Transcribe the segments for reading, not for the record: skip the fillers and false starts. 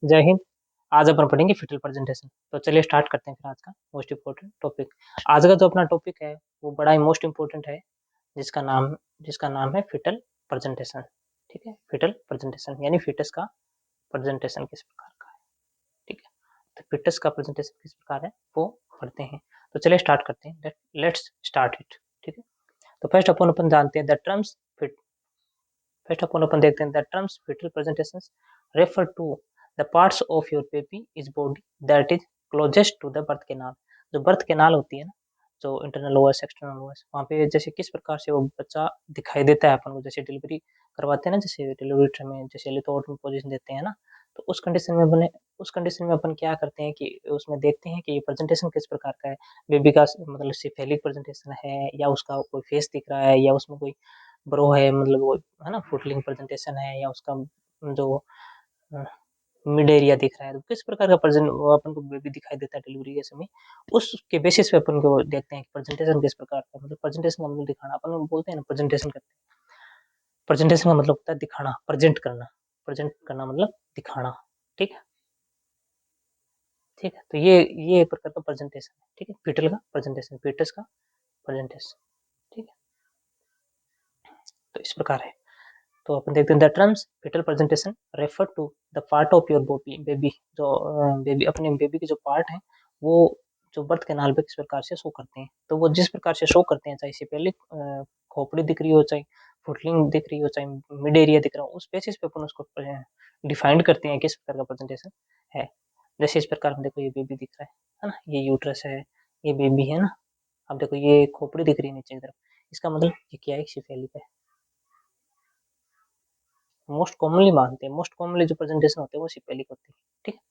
जय हिंद। आज अपन पढ़ेंगे फिटल प्रेजेंटेशन। तो चलिए स्टार्ट करते हैं फिर आज का मोस्ट इम्पोर्टेंट टॉपिक। आज का जो अपना टॉपिक है वो बड़ा ही मोस्ट इम्पोर्टेंट है, जिसका नाम है फिटल प्रेजेंटेशन। ठीक है, फिटल प्रेजेंटेशन यानी फिटस का प्रेजेंटेशन किस प्रकार का है। ठीक है, तो फिटस का प्रेजेंटेशन किस प्रकार है वो पढ़ते हैं। तो चलिए स्टार्ट करते हैं। Let's start it. ठीक है, तो फर्स्ट अपन जानते हैं द टर्म्स फिट। फर्स्ट अपन देखते हैं the terms fetal presentations refer to the parts of your baby is body that is closest to the birth canal. जो बर्थ कैनाल होती है ना, जो इंटरनल ओवस एक्सटर्नल ओवस, वहाँ पे जैसे किस प्रकार से वो बच्चा दिखाई देता है अपन को, जैसे डिलीवरी करवाते हैं ना, जैसे डिलीवरी में जैसे लिथोट में पोजीशन देते हैं ना, तो उस कंडीशन में अपन क्या करते हैं कि उसमें देखते हैं कि ये प्रेजेंटेशन किस प्रकार का है। बेबी का मतलब सिफेलिक प्रेजेंटेशन है, या उसका कोई फेस दिख रहा है, या उसमें कोई ब्रो है, मतलब वो है ना फुटलिंग प्रेजेंटेशन है, या उसका जो मिड एरिया दिख रहा है, तो किस प्रकार का प्रेजेंट वो अपन को बेबी दिखाई देता है डिलीवरी के समय, उसके बेसिस पे अपन को देखते हैं कि प्रेजेंटेशन किस प्रकार का, मतलब प्रेजेंटेशन का मतलब दिखाना। अपन बोलते हैं ना प्रेजेंटेशन करते हैं, प्रेजेंटेशन का मतलब होता है दिखाना, प्रेजेंट करना। प्रेजेंट करना मतलब दिखाना। ठीक है, ठीक है, तो ये एक प्रकार का प्रेजेंटेशन है। ठीक है, फीटल का प्रेजेंटेशन, फीटस का प्रेजेंटेशन। ठीक है, तो इस प्रकार है। तो अपन देखते हैं the terms fetal presentation refer to the part of your baby. जो बेबी अपने बेबी के जो पार्ट हैं वो जो बर्थ कैनाल पे किस प्रकार से शो करते हैं, तो वो जिस प्रकार से शो करते हैं, चाहे सिपेलिक खोपड़ी दिख रही हो, चाहे फुटलिंग दिख रही हो, चाहे मिड एरिया दिख रहा हो, उस बेसिस पे अपन उसको डिफाइंड करते हैं किस प्रकार का प्रेजेंटेशन है। जैसे इस प्रकार में देखो ये बेबी दिख रहा है ना, ये यूट्रस है, ये बेबी है ना। अब देखो ये खोपड़ी दिख रही है नीचे की तरफ, इसका मतलब ये क्या है, सिफेलिक है। मोस्ट कॉमनली मानते हैं, मोस्ट कॉमनली जो प्रेजेंटेशन होते हैं वो सिपेलिक होती है। ठीक है,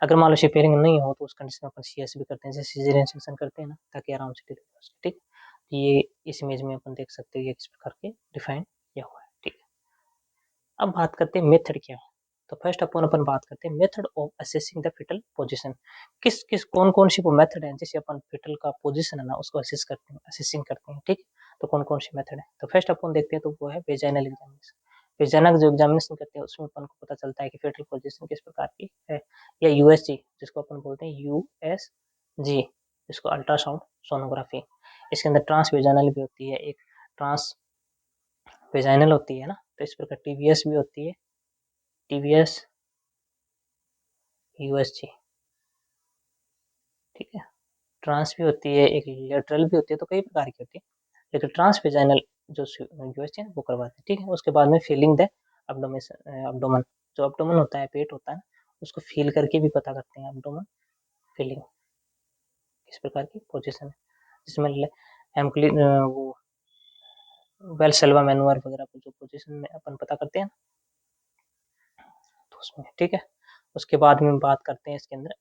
अगर मान लो सिपेलिंग नहीं हो तो उस कंडीशन में अपन सीएस भी करते हैं, जैसे सीजरियन सेक्शन करते हैं ना, ताकि आराम से डिलीवरी हो सके। ठीक, ये इस इमेज में अपन देख सकते हैं ये किस प्रकार के डिफाइन किया हुआ है। ठीक है, अब बात करते हैं मेथड क्या है। तो फर्स्ट अपन बात करते हैं method of assessing the fetal position. किस किस कौन कौन सी वो मेथड है जिससे अपन फिटल का पोजीशन है ना उसको असेस करते हैं, असेसिंग करते हैं। ठीक, तो कौन कौन सी मेथड है, तो फर्स्ट अपन देखते हैं तो वो है वेजाइनल एग्जामिनेशन। वेजाइनल जो एग्जामिनेशन करते हैं उसमें अपन को पता चलता है कि फिटल पोजीशन किस प्रकार की है। या यूएसजी जिसको अपन बोलते हैं, यूएसजी जिसको अल्ट्रासाउंड सोनोग्राफी। इसके अंदर ट्रांस वेजाइनल भी होती है, एक ट्रांस वेजाइनल होती है ना, तो इस प्रकार टीवीएस भी होती है, टीवीएस यूएसजी। ठीक है, ट्रांस भी होती है, एक लेटरल भी होती है, तो कई प्रकार की होती है, लेकिन ट्रांस वेजाइनल जो यूएसजी है वो करवाते हैं। ठीक है, उसके बाद में फीलिंग द अब्डोमन, जो अब्डोमन होता है, पेट होता है ना, उसको फील करके भी पता करते हैं अब्डोमन फीलिंग किस प्रकार की पोजीशन है, जिसमें वो वेल सेल्वा मैनुअर वगैरह को जो पोजीशन में अपन पता करते हैं ना, तो उसमें। ठीक है, उसके बाद में बात करते हैं इसके अंदर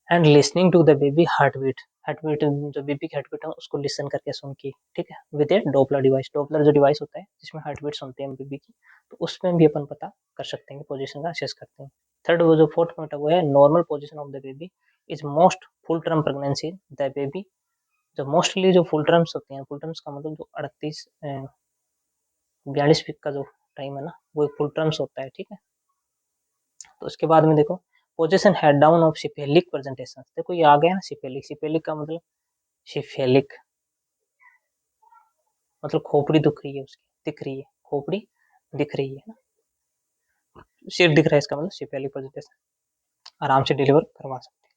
and listening to the baby heart beat. Heart beat जो बेबी की हार्ट बीट है उसको लिसन करके सुन के। ठीक है, with a Doppler device, Doppler जो डिवाइस होता है जिसमें हार्ट बीट सुनते हैं बेबी की, तो उसमें भी अपन पता कर सकते हैं, पोजीशन का असेस करते हैं। थर्ड वो जो फोर्थ पॉइंट है वो है normal position of the baby is most full term pregnancy the baby. जो मोस्टली जो फुल टर्म्स होते हैं, फुल टर्म्स का मतलब जो 38 42 वीक का जो टाइम है ना, वो फुल टर्म्स होता है। ठीक है, तो उसके बाद में देखो position head down of cephalic presentation. देखो ये आ गया ना सिफेलिक, सिफेलिक का मतलब सिफेलिक मतलब खोपड़ी दिख रही है, उसकी दिख रही है, खोपड़ी दिख रही है ना, सिर दिख रहा है, इसका मतलब सिफेलिक प्रेजेंटेशन आराम से डिलीवर करवा सकते हैं।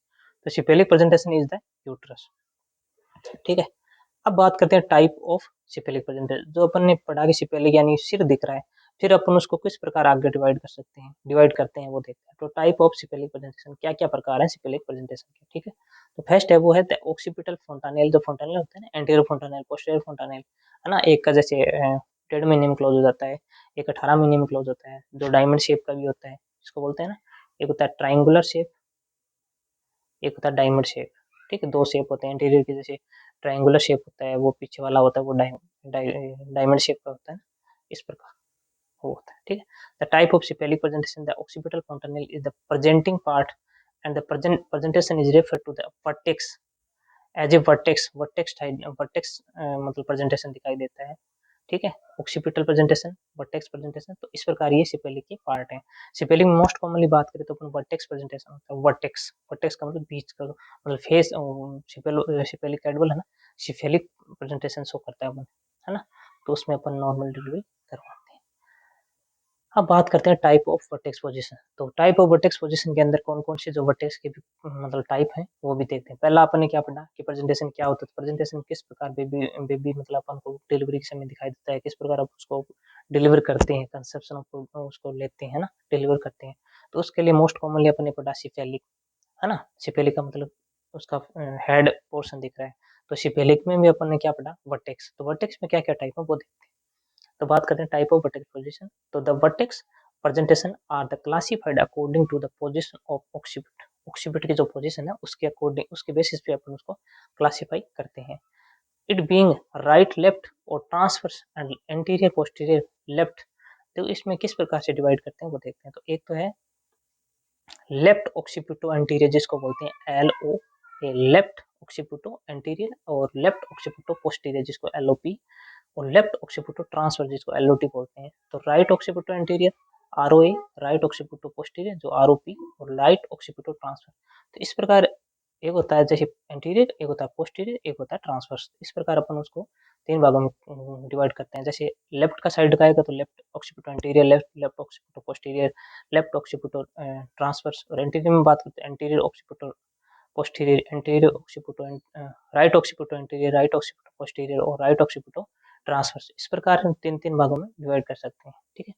तो cephalic presentation is the uterus. ठीक है, अब बात करते हैं टाइप ऑफ सिफेलिक प्रेजेंटेशन। जो अपन ने पढ़ा कि सिफेलिक यानी सिर दिख रहा है, फिर अपन उसको किस प्रकार आगे डिवाइड कर सकते हैं, डिवाइड करते हैं वो देखते हैं। तो टाइप ऑफ सिफेलिक प्रेजेंटेशन क्या क्या प्रकार है सिफेलिक प्रेजेंटेशन के। ठीक है, तो फर्स्ट है वो है द ऑक्सीपिटल फोंटानेल। जो फोंटानेल होता है ना, एंटीरियर फोंटानेल, पोस्टीरियर फोंटानेल, है ना, एक का जैसे 10 महीने में क्लोज हो जाता है, एक 18 महीने में क्लोज होता है, जो डायमंड शेप का भी होता है जिसको बोलते हैं ना, एक होता है ट्राइंगुलर शेप, एक होता है डायमंड शेप। ठीक है, दो शेप होते हैं इंटीरियर के, जैसे ट्रायंगुलर शेप होता है वो पीछे वाला होता है, वो डायमंड शेप का होता है ना, इस प्रकार वो होता है। ठीक है, the type of cephalic presentation the occipital fontanelle is the presenting part and the presentation is refer to the vertex as a vertex. Vertex मतलब प्रेजेंटेशन दिखाई देता है। ठीक है, ऑक्सीपिटल प्रेजेंटेशन, वर्टेक्स प्रेजेंटेशन। तो इस प्रकार ये सिपेलिक की पार्ट है। सिपेलिक में मोस्ट कॉमनली बात करें तो अपन वर्टेक्स प्रेजेंटेशन होता है। वर्टेक्स, वर्टेक्स का मतलब बीच का, मतलब फेस, सिपेलिक एडवल है ना, सिपेलिक प्रेजेंटेशन शो करता है अपन, है ना, तो उसमें अपन नॉर्मल डिलीवरी करवाते हैं। अब बात करते हैं टाइप ऑफ वर्टेक्स पोजीशन। तो टाइप ऑफ वर्टेक्स पोजीशन के अंदर कौन कौन से जो वर्टेक्स के मतलब टाइप है वो भी देखते हैं। पहला अपन ने क्या पढ़ा कि प्रेजेंटेशन क्या होता है, प्रेजेंटेशन किस प्रकार बेबी बेबी मतलब अपन को डिलीवरी के समय दिखाई देता है, किस प्रकार आप उसको डिलीवर करते हैं, कंसेप्शन ऑफ उसको लेते हैं ना, डिलीवर करते हैं। तो उसके लिए मोस्ट कॉमनली अपन ने पढ़ा सिफेलिक, है ना, सिफेलिक का मतलब उसका हेड पोर्शन दिख रहा है। तो सिफेलिक में भी अपन ने क्या पढ़ा, वर्टेक्स। तो वर्टेक्स में क्या क्या टाइप है वो देखते हैं। तो बात करते हैं टाइप ऑफ वर्टेक्स पोजीशन। तो the vertex presentation are the classified according to the position of occiput. Occiput की जो पोजीशन है उसके अकॉर्डिंग, उसके बेसिस पे अपन उसको क्लासिफाई करते हैं। इट बीइंग राइट, लेफ्ट और transverse and anterior posterior left. तो इसमें किस प्रकार से डिवाइड करते हैं वो देखते हैं। तो एक तो है लेफ्ट ऑक्सीपिटो एंटीरियर जिसको बोलते हैं L O, left occipito anterior, और लेफ्ट ऑक्सीपिटो पोस्टीरियर जिसको एल ओ पी, और लेफ्ट ऑक्सीपिटो ट्रांसफर जिसको एलओटी बोलते हैं। तो right occipito anterior ROA, right occipito posterior जो आरओपी, और राइट ऑक्सीपिटो ट्रांसफर। तो इस प्रकार एक होता है जैसे एंटीरियर, एक होता है पोस्टीरियर, एक होता है ट्रांसवर्स। इस प्रकार अपन उसको तीन भागों में डिवाइड करते हैं। जैसे लेफ्ट का साइड का आएगा तो left occipito anterior, left left occipito posterior, left occipito transverse. और एंटीरियर में बात करते हैं anterior occipito posterior, anterior occipito, right occipito anterior, right occipito posterior, और राइट ऑक्सीपिटो ट्रांसवर्स। इस प्रकार हम तीन तीन भागों में डिवाइड कर सकते हैं। ठीक है,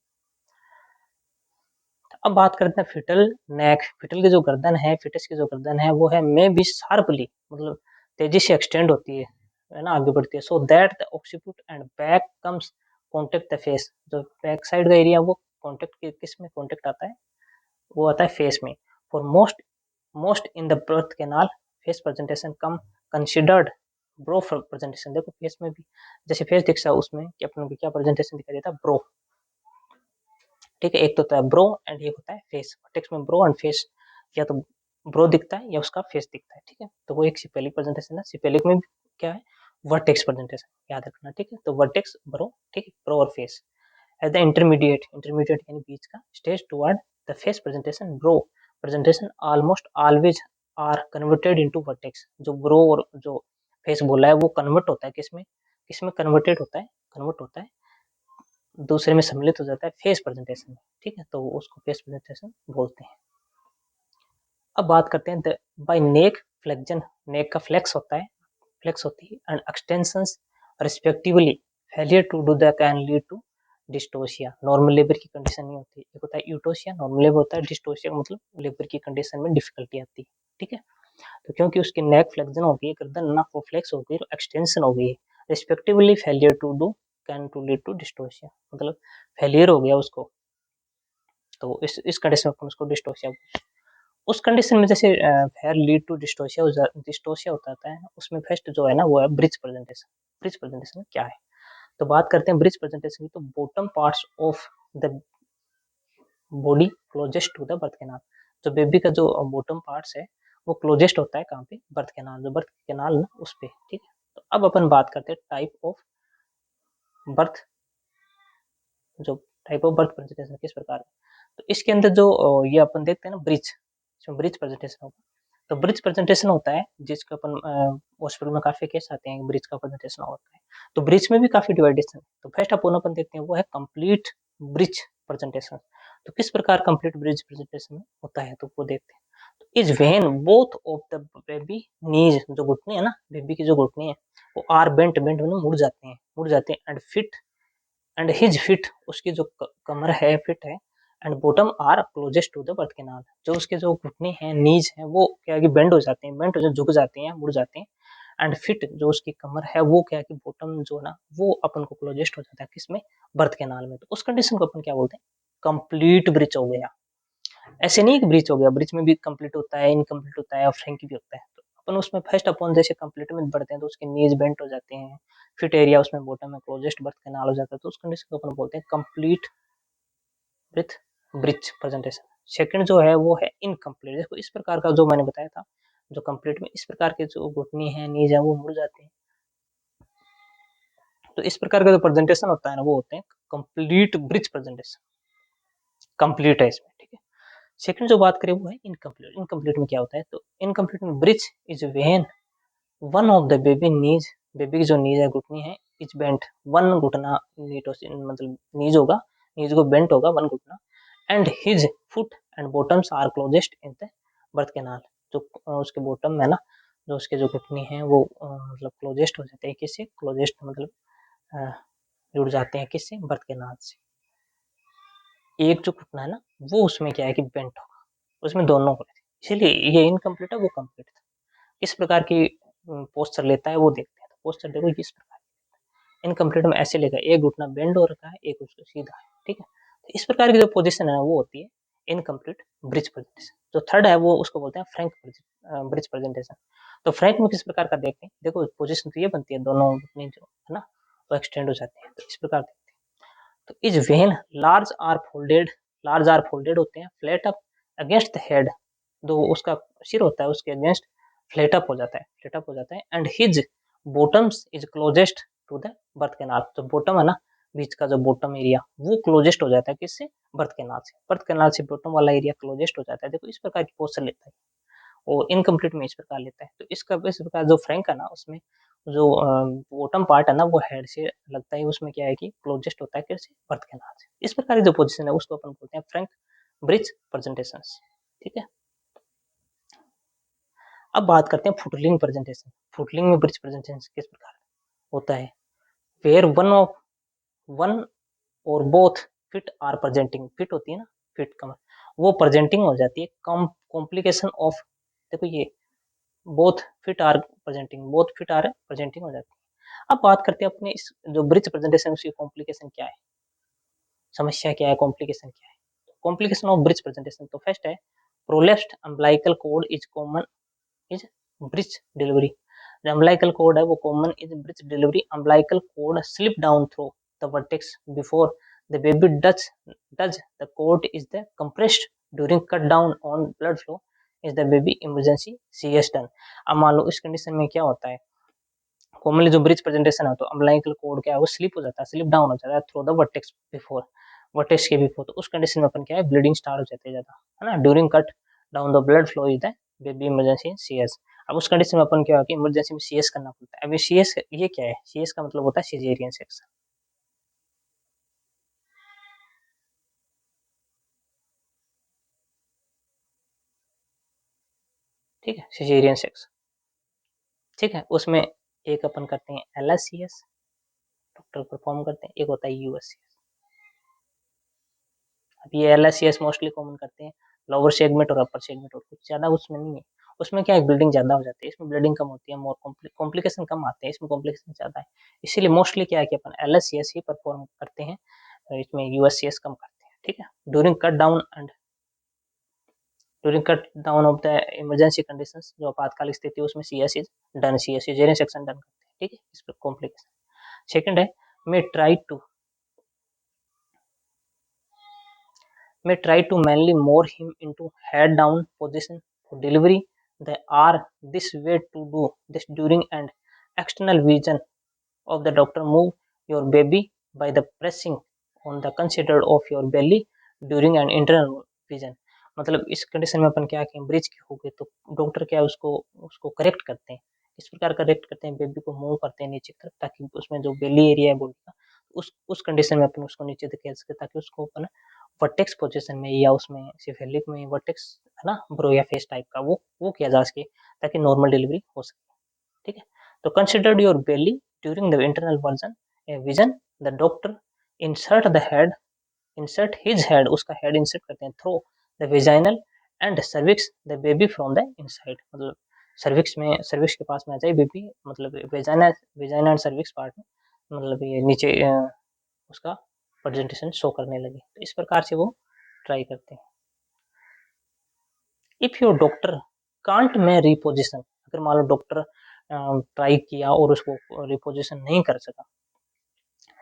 अब बात करते हैं फिटल नेक। फिटल की जो गर्दन है, फिटस की जो गर्दन है वो है मे बी शार्पली, मतलब तेजी से एक्सटेंड होती है ना, आगे बढ़ती है। So that the occiput and back comes contact the face. जो बैक साइड का एरिया वो कॉन्टेक्ट किस में कॉन्टेक्ट आता है, वो आता है फेस में। For most most in the birth canal face presentation come considered brow presentation. देखो फेस में भी जैसे फेस दिखता है उसमें कि अपने को क्या प्रेजेंटेशन दिखाई देता है, ब्रो। ठीक है, एक तो होता है ब्रो एंड एक होता है फेस। टेक्स्ट में ब्रो एंड फेस, या तो ब्रो दिखता है या उसका फेस दिखता है। ठीक है, तो वो एक सिपेलिक प्रेजेंटेशन है। सिपेलिक में भी क्या है, वर्टेक्स प्रेजेंटेशन, याद रखना। ठीक है, तो वर्टेक्स ब्रो, ठीक है, ब्रो और face. At the intermediate, intermediate यानी बीच का stage toward the face presentation, brow presentation almost always are converted into vertex. जो ब्रो और जो फेस बोला है वो कन्वर्ट होता है किसमें, किसमें कन्वर्टेड होता है, कन्वर्ट होता है दूसरे में सम्मिलित हो जाता है फेस प्रेजेंटेशन में। ठीक है, तो उसको फेस प्रेजेंटेशन बोलते हैं। अब बात करते हैं बाय नेक फ्लेक्शन। नेक का फ्लेक्स होता है, फ्लेक्स होती है, and extensions respectively failure to do that can lead to dystocia. Normal labour की कंडीशन नहीं होती, एक होता है यूटोशिया, नॉर्मल लेबर होता है। डिस्टोशिया का मतलब लेबर की कंडीशन में डिफिकल्टी आती है। ठीक है, तो क्योंकि उसकी नेक फ्लेक्शन हो गई है, गर्दन ना वो फ्लेक्स हो गई, एक्सटेंशन हो गई है, respectively failure to do can to lead to dystocia, मतलब फेलियर हो गया उसको, तो इस कंडीशन में अपन उसको डिस्टोशिया। उस कंडीशन में जैसे fair lead to dystocia, dystocia होता है उसमें फर्स्ट जो है ना वो है ब्रिज प्रेजेंटेशन। ब्रिज प्रेजेंटेशन क्या है, तो बात करते हैं ब्रिज प्रेजेंटेशन की। तो bottom parts of the body closest to the birth canal. जो बेबी का जो बॉटम पार्ट्स है वो क्लोजेस्ट होता है कहाँ पे, बर्थ कैनाल, जो बर्थ कैनाल ना उस पे। ठीक है, तो अब अपन बात करते हैं टाइप ऑफ बर्थ, जो टाइप ऑफ बर्थ प्रेजेंटेशन किस प्रकार है। तो इसके अंदर जो ये अपन देखते हैं ना ब्रिज, इसमें ब्रिज प्रेजेंटेशन होगा। तो ब्रिज प्रेजेंटेशन होता है जिसका अपन हॉस्पिटल में काफी केस आते हैं, ब्रिज का प्रेजेंटेशन होता है। तो ब्रिज में भी काफी डिवाइडेशन है। तो फर्स्ट अपन देखते हैं वो है कंप्लीट ब्रिज प्रेजेंटेशन। तो किस प्रकार कंप्लीट ब्रिज प्रेजेंटेशन होता है तो वो देखते हैं। तो is when both of the baby knees, जो घुटने है ना बेबी की जो घुटने है वो आर बेंट, बेंट में मुड़ जाते हैं, मुड़ जाते हैं, and feet and his feet, उसकी जो कमर है फिट है, and bottom are closest to the birth canal. जो उसके जो घुटने हैं, नीज हैं, वो क्या है बेंड हो जाते हैं, बेंड हो झुक जाते हैं, मुड़ जाते हैं। एंड फिट जो उसकी कमर है वो क्या है कि बॉटम जो ना वो अपन को क्लोजेस्ट हो जाता है किसमें, बर्थ कैनाल में। तो उस कंडीशन को अपन क्या बोलते हैं, कंप्लीट ब्रिज हो गया। ऐसे नहीं कि ब्रिज हो गया, ब्रिज में भी कंप्लीट होता है, इनकम्प्लीट होता है और फ्रैंकी भी होता है। तो अपन उसमें फर्स्ट अपन जैसे कंप्लीट में बढ़ते हैं तो उसके नीज बेंट हो जाते हैं, फिट एरिया उसमें बॉटम में क्लोजेस्ट बर्थ कैनाल हो जाता है। तो उस कंडीशन को अपन बोलते हैं complete with bridge presentation. Second जो है वो है इनकम्प्लीट। देखो इस प्रकार का जो मैंने बताया था, जो कंप्लीट में इस प्रकार के जो घुटने हैं, नीज है वो मुड़ जाते हैं, तो इस प्रकार का जो प्रेजेंटेशन होता है ना वो होते हैं कंप्लीट ब्रिज प्रेजेंटेशन, कंप्लीट है इसमें, ठीक है। सेकंड जो बात करें वो है इनकम्प्लीट। इनकम्प्लीट में क्या होता है, तो इनकम्प्लीट में bridge is when one of the baby knees, baby की जो नीज है, घुटनी है, इज बेंट, वन घुटना मतलब नीज होगा, नीज को बेंट होगा वन घुटना, and his foot and bottoms are closest in the birth canal, जो उसके बॉटम में ना, जो उसके जो घुटनी है वो मतलब क्लोजेस्ट हो जाते हैं, किससे क्लोजेस्ट मतलब अ, जुड़ जाते हैं किससे, बर्थ कैनाल से। एक जो घुटना है ना वो उसमें क्या है कि बेंट होगा, उसमें दोनों हो, इसलिए ये इनकम्प्लीट है वो कंप्लीट था। किस प्रकार की पोस्चर लेता है वो देखते हैं। तो पोस्चर देखो किस प्रकार, इनकम्प्लीट में ऐसे लेगा, एक घुटना बेंड हो रखा है, एक उसको सीधा है, ठीक है। तो इस प्रकार की जो पोजीशन है वो होती है इनकम्प्लीट ब्रिज प्रेजेंटेशन। जो थर्ड है वो उसको बोलते हैं फ्रैंक ब्रिज प्रेजेंटेशन। तो फ्रैंक में किस प्रकार का देखते हैं, देखो पोजीशन तो ये बनती है, दोनों घुटने जो है ना वो एक्सटेंड हो जाते हैं, तो इस प्रकार देखते हैं। तो is when large are folded होते हैं, flat up against the head, जो उसका सिर होता है उसके अगेंस्ट फ्लैट अप हो जाता है, फ्लैट अप हो जाता है, and his bottoms is closest to the birth canal, तो बॉटम है ना बीच का जो बॉटम एरिया वो क्लोजेस्ट हो जाता है किससे, बर्थ कैनाल से, बर्थ कैनाल से बॉटम वाला एरिया क्लोजेस्ट हो जाता है। देखो इस प्रकार की पोस्चर लेता है, और इनकम्प्लीट में इस प्रकार लेता है। तो इसका इस प्रकार जो फ्रैंक है ना उसमें जो बॉटम पार्ट है ना वो हेड से लगता है, उसमें क्या है कि क्लोजेस्ट होता है कैसे, बर्थ कैनाल से। इस प्रकार की जो पोजीशन है उसको अपन बोलते हैं फ्रैंक ब्रिज प्रेजेंटेशन, ठीक है। अब बात करते हैं फुटलिंग प्रेजेंटेशन। फुटलिंग में ब्रिज प्रेजेंटेशन किस प्रकार होता है, वेयर वन और both feet are presenting, feet होती है ना, फिट कमर, वो प्रेजेंटिंग हो जाती है, कम कॉम्प्लिकेशन ऑफ, देखो ये बोथ फिट आर प्रेजेंटिंग हो जाती है। अब बात करते हैं अपने इस जो ब्रिज प्रेजेंटेशन उसकी कॉम्प्लिकेशन क्या है, समस्या क्या है, कॉम्प्लिकेशन क्या है। कॉम्प्लिकेशन ऑफ ब्रिज प्रेजेंटेशन, तो फर्स्ट है prolapsed umbilical cord is common is breech delivery. जो अम्बिलिकल कॉर्ड है वो common is breech delivery, umbilical cord slip down through the vertex before the baby does the cord is the compressed during cut down on blood flow is the baby emergency CS done. अब मान लो इस condition में क्या होता है, commonly जो bridge presentation है तो अम्बिलिकल कॉर्ड क्या है वो स्लिप हो जाता है, स्लिप डाउन हो जाता है through the vertex before, vertex के बिफोर, तो उस कंडीशन में अपन क्या है ब्लीडिंग स्टार्ट हो जाती है ज्यादा, है ना, during cut down the blood flow is the baby emergency CS। अब उस कंडीशन में अपन क्या है कि इमरजेंसी में CS करना पड़ता है। अब ये CS ये क्या है, CS का मतलब होता है सिजेरियन सेक्शन, ठीक है, सिजेरियन सेक्शन, ठीक है। उसमें एक अपन करते हैं LSCS, डॉक्टर परफॉर्म करते हैं, एक होता है USCS। अब ये LSCS मोस्टली कॉमन करते हैं लोअर सेगमेंट और अपर सेगमेंट, और कुछ ज्यादा उसमें नहीं है। उसमें क्या है ब्लीडिंग ज्यादा हो जाती है, इसमें ब्लीडिंग कम होती है, मोर कॉम्प्लिकेशन कम आते हैं, इसमें कॉम्प्लिकेशन ज्यादा है। इसीलिए मोस्टली क्या है कि अपन LSCS ही परफॉर्म करते हैं, इसमें USCS कम करते हैं, ठीक है। During cut down and during cut down of the emergency conditions, जो आपातकालिक स्थिति है उसमें CS is done, CS caesarean section done करते हैं, ठीक है। इस पर कॉम्प्लिकेशन सेकंड है may try to mainly more him into head down position for delivery. They are this way to do this during and external vision of the doctor move your baby by the pressing on the consider of your belly during an internal vision। मतलब इस condition में अपन क्या करें, bridge की हो गई तो doctor क्या है उसको उसको करेक्ट करते हैं, इस प्रकार करेक्ट करते हैं, बेबी को मूव करते हैं नीचे की तरफ ताकि उसमें जो बेली एरिया है बॉडी का उस कंडीशन में अपन उसको नीचे धकेल सके, ताकि उसको अपन वर्टेक्स पोजीशन में या उसमें सिफेलिक में वर्टेक्स है ना ब्रो या फेस टाइप का वो किया जा सके ताकि नॉर्मल डिलीवरी हो सके, ठीक है। तो considered your belly during the internal version vision the doctor insert the head insert his head, उसका हेड इंसर्ट करते हैं through the vaginal and cervix the baby from the inside, मतलब सर्विक्स के पास में आ जाए बेबी, मतलब वेजाइना एंड सर्विक्स पार्ट में, मतलब ये नीचे उसका प्रेजेंटेशन शो करने लगे, तो इस प्रकार से वो ट्राई करते हैं। इफ योर डॉक्टर कांट में रिपोजिशन, अगर मान लो डॉक्टर ट्राई किया और उसको रिपोजिशन नहीं कर सका,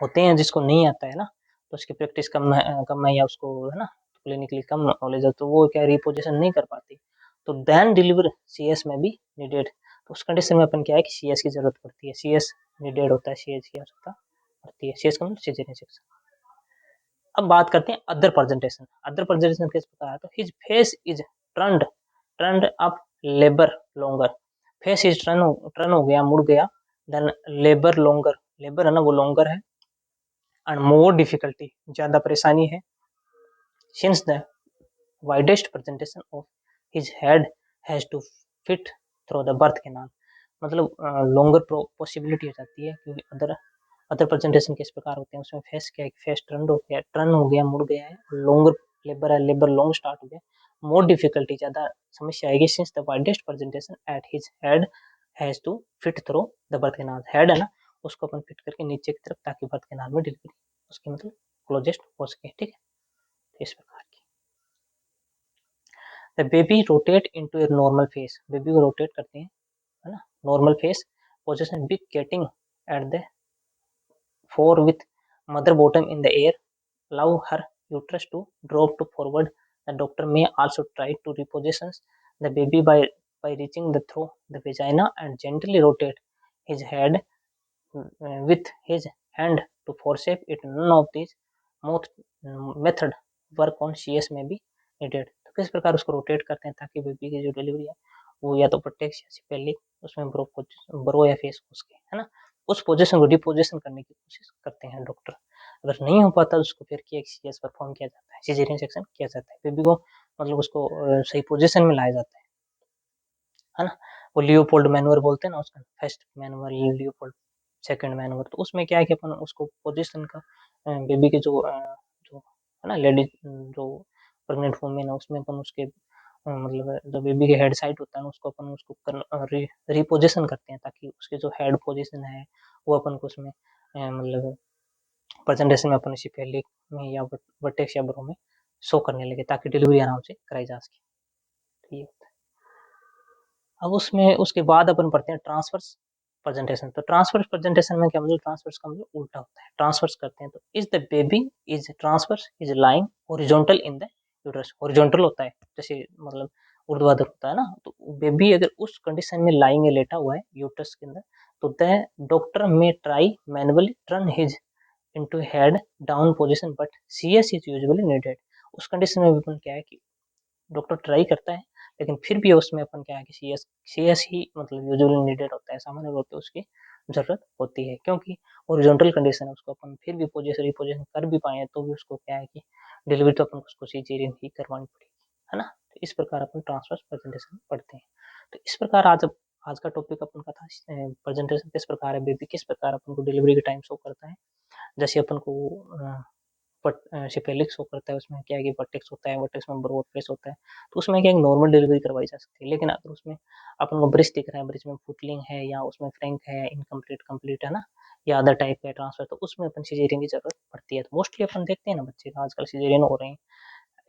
होते हैं जिसको नहीं आता है ना, तो उसकी प्रैक्टिस कम है या उसको है ना क्लिनिकली कम नॉलेज है, तो वो क्या रिपोजिशन नहीं कर पाती, तो देन डिलीवर CS में भी नीडेड, तो उस कंडीशन में अपन क्या है कि CS की जरूरत पड़ती है, CS नीडेड होता है, CS की आवश्यकता पड़ती है। CS का मतलब सिजेरियन सेक्शन। अब बात करते हैं अदर प्रेजेंटेशन। अदर प्रेजेंटेशन किस प्रकार है, तो his face is turned turned up labour longer. Face is turn हो गया, मुड़ गया। देन लेबर लॉन्गर, लेबर है ना वो लॉन्गर है। एंड मोर डिफिकल्टी, ज्यादा परेशानी है। Since the widest presentation of his head has to fit through the birth canal. मतलब लॉन्गर पॉसिबिलिटी हो जाती है, क्योंकि अदर अदर प्रेजेंटेशन किस प्रकार होते हैं, उसमें फेस क्या है, फेस टर्न हो गया, मुड़ गया है। लॉन्गर लेबर है, लेबर लॉन्ग स्टार्ट हो गया। मोर डिफिकल्टी, ज्यादा समस्या आएगी। Since the widest presentation at his head has to fit through the birth canal. Head है ना, उसको अपन फिट करके नीचे की तरफ, ताकि बर्थ कैनाल में डिलीवरी उसकी मतलब क्लोजेस्ट हो सके। ठीक है, तो इस प्रकार की। The baby rotate into a normal face, baby को रोटेट करते हैं, है ना, normal face position, big getting at the four with mother bottom in the air, allow her uterus to drop to forward. The doctor may also try to reposition the baby by reaching through the vagina and gently rotate his head with his hand to forshape it. None of these both method work on CS में भी needed। तो किस प्रकार उसको rotate करते हैं ताकि baby की जो डिलीवरी है वो या तो प्रोटेक्ट या सिपेलिक उसमें ब्रो या फेस उसके, है ना, उस पोजीशन को डिपोजिशन करने की कोशिश करते हैं डॉक्टर। अगर नहीं हो पाता तो उसको फिर CS परफॉर्म किया जाता है, सिजेरियन सेक्शन किया जाता है। बेबी को मतलब उसको सही पोजीशन में लाया जाता है ना। वो लियोपोल्ड मैनुअर बोलते हैं ना उसका, first manure, Leopold second manure. तो उसमें क्या है कि अपन उसको पोजीशन का बेबी के जो है ना, लेडीज जो प्रेग्नेंट वुमेन है उसमें अपन उसके मतलब जो बेबी के हेड साइड होता है ना, उसको अपन उसको रिपोजिशन करते हैं, ताकि उसके जो हेड पोजीशन है वो अपन को उसमें मतलब प्रेजेंटेशन में अपन सिपेलिक में या वर्टेक्स या ब्रो में शो करने लगे, ताकि डिलीवरी आराम से कराई जा सके। ठीक है, अब उसमें उसके बाद अपन पढ़ते हैं ट्रांसवर्स प्रेजेंटेशन। तो ट्रांसवर्स प्रेजेंटेशन में क्या मतलब, ट्रांसवर्स का मतलब उल्टा होता है। ट्रांसवर्स करते हैं तो is the baby is transverse is lying horizontal in the uterus. Horizontal होता है, जैसे मतलब ऊर्ध्वाधर होता है ना, तो बेबी अगर उस कंडीशन में लाइंग लेटा हुआ है यूट्रस के अंदर, तो द डॉक्टर में try manually turn his into head down position, but CS is usually needed. उस कंडीशन में भी अपन क्या है कि डॉक्टर ट्राई करता है, लेकिन फिर भी उसमें अपन क्या है कि CS ही मतलब यूजुअली नीडेड होता है, सामान्य रूप से उसकी जरूरत होती है, क्योंकि ओरिजेंटल कंडीशन है, उसको अपन फिर भी पोजीशन रिपोजिशन कर भी पाए तो भी उसको क्या है कि डिलीवरी तो अपन उसको सीजेरियन ही करवानी पड़ेगी, है ना। तो इस प्रकार अपन ट्रांसफर प्रेजेंटेशन पढ़ते हैं। तो इस प्रकार आज का टॉपिक अपन का था प्रेजेंटेशन किस प्रकार है, बेबी किस प्रकार अपन को डिलीवरी के टाइम शो करता है। जैसे अपन को सिपेलिक शो करता है, उसमें क्या है कि वर्टेक्स होता है, वर्टेक्स में ब्रोड फेस होता है, तो उसमें क्या है नॉर्मल डिलीवरी करवाई जा सकती है। लेकिन अगर उसमें अपन को ब्रिज दिख रहा है, ब्रिज में फुटलिंग है या उसमें फ्रैंक है, इनकम्प्लीट कंप्लीट है ना, या अदर टाइप का ट्रांसफर, तो उसमें अपन सिजेरियन की जरूरत पड़ती है। तो मोस्टली अपन देखते हैं ना बच्चे का आजकल सिजेरियन हो रहे हैं।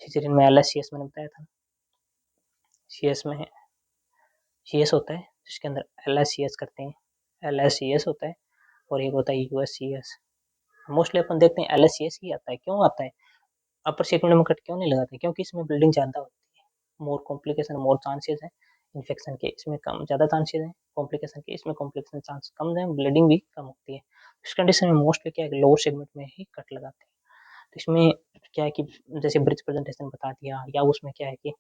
सिजेरियन में LS CS मैंने बताया था, CS में CS होता है जिसके अंदर LS CS करते हैं, LS CS होता है, और एक होता है USCS। मोस्टली अपन देखते हैं LS CS ही आता है। क्यों आता है, अपर सेगमेंट में कट क्यों नहीं लगाते, क्योंकि इसमें ब्लीडिंग ज़्यादा होती है, मोर कॉम्प्लिकेशन, मोर चांसेस है इन्फेक्शन के, इसमें कम ज़्यादा चांसेस हैं कॉम्प्लिकेशन के, इसमें कॉम्प्लिकेशन चांस कम है, ब्लीडिंग भी कम होती है। इस कंडीशन में मोस्टली क्या है लोअर सेगमेंट में ही कट लगाते हैं। तो इसमें क्या है कि जैसे ब्रिज प्रेजेंटेशन बता दिया, या उसमें क्या है कि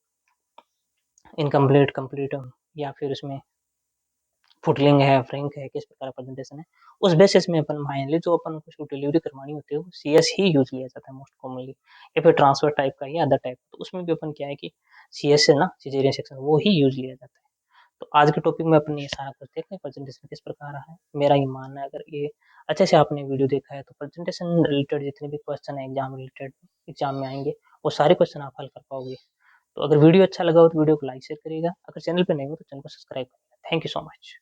इनकम्प्लीट कंप्लीट, या फिर उसमें फुटलिंग है, फ्रैंक है, किस प्रकार प्रेजेंटेशन है, उस बेसिस में अपन फाइनली जो अपन को डिलीवरी करवानी होती है वो CS ही यूज लिया जाता है मोस्ट कॉमनली, या फिर ट्रांसफर टाइप का या अदर टाइप। तो उसमें भी अपन क्या है कि CS से ना सिजेरियन सेक्शन वो ही यूज लिया जाता है। तो आज के टॉपिक में अपन ये सारा कुछ देखते हैं प्रेजेंटेशन किस प्रकार है। मेरा ये मानना है, अगर ये अच्छे से आपने वीडियो देखा है तो प्रेजेंटेशन रिलेटेड जितने भी क्वेश्चन है एग्जाम रिलेटेड, एग्जाम में आएंगे, वो सारे क्वेश्चन आप हल कर पाओगे। तो अगर वीडियो अच्छा लगा हो तो वीडियो को लाइक शेयर करिएगा, अगर चैनल पे नहीं हो तो चैनल को सब्सक्राइब करिएगा। Thank you so much.